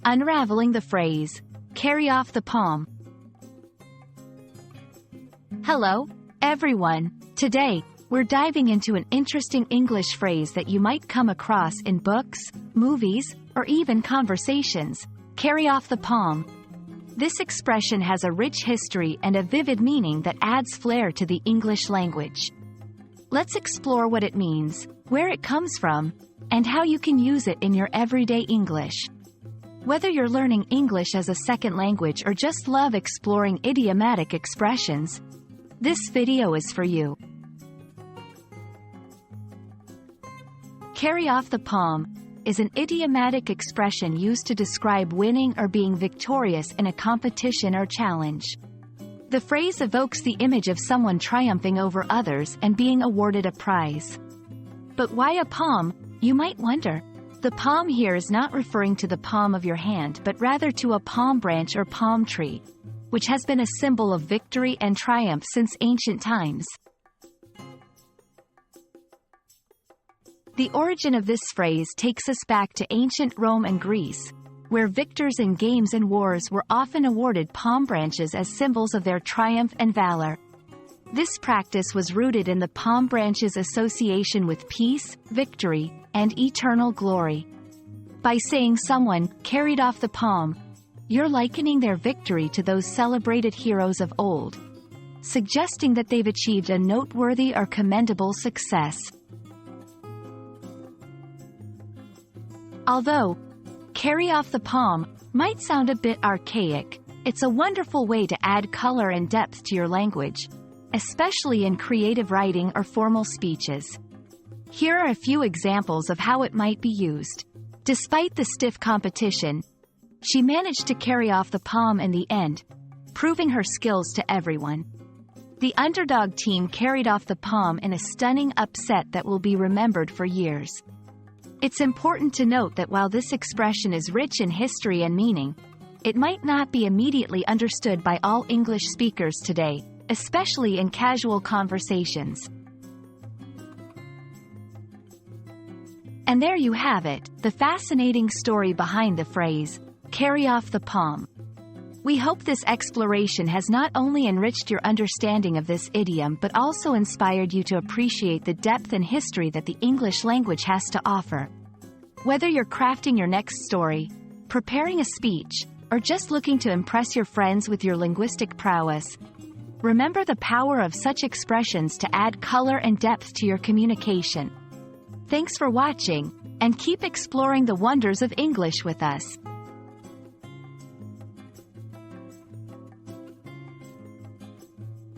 Unraveling the phrase, carry off the palm. Hello, everyone. Today, we're diving into an interesting English phrase that you might come across in books, movies, or even conversations. Carry off the palm. This expression has a rich history and a vivid meaning that adds flair to the English language. Let's explore what it means, where it comes from, and how you can use it in your everyday English. Whether you're learning English as a second language or just love exploring idiomatic expressions, this video is for you. Carry off the palm is an idiomatic expression used to describe winning or being victorious in a competition or challenge. The phrase evokes the image of someone triumphing over others and being awarded a prize. But why a palm, you might wonder? The palm here is not referring to the palm of your hand but rather to a palm branch or palm tree, which has been a symbol of victory and triumph since ancient times. The origin of this phrase takes us back to ancient Rome and Greece, where victors in games and wars were often awarded palm branches as symbols of their triumph and valor. This practice was rooted in the palm branch's association with peace, victory, and eternal glory. By saying someone carried off the palm, you're likening their victory to those celebrated heroes of old, suggesting that they've achieved a noteworthy or commendable success. Although carry off the palm might sound a bit archaic, it's a wonderful way to add color and depth to your language, especially in creative writing or formal speeches. Here are a few examples of how it might be used. Despite the stiff competition, she managed to carry off the palm in the end, proving her skills to everyone. The underdog team carried off the palm in a stunning upset that will be remembered for years. It's important to note that while this expression is rich in history and meaning, it might not be immediately understood by all English speakers today, especially in casual conversations. And there you have it, the fascinating story behind the phrase, carry off the palm. We hope this exploration has not only enriched your understanding of this idiom but also inspired you to appreciate the depth and history that the English language has to offer. Whether you're crafting your next story, preparing a speech, or just looking to impress your friends with your linguistic prowess, remember the power of such expressions to add color and depth to your communication. Thanks for watching, and keep exploring the wonders of English with us.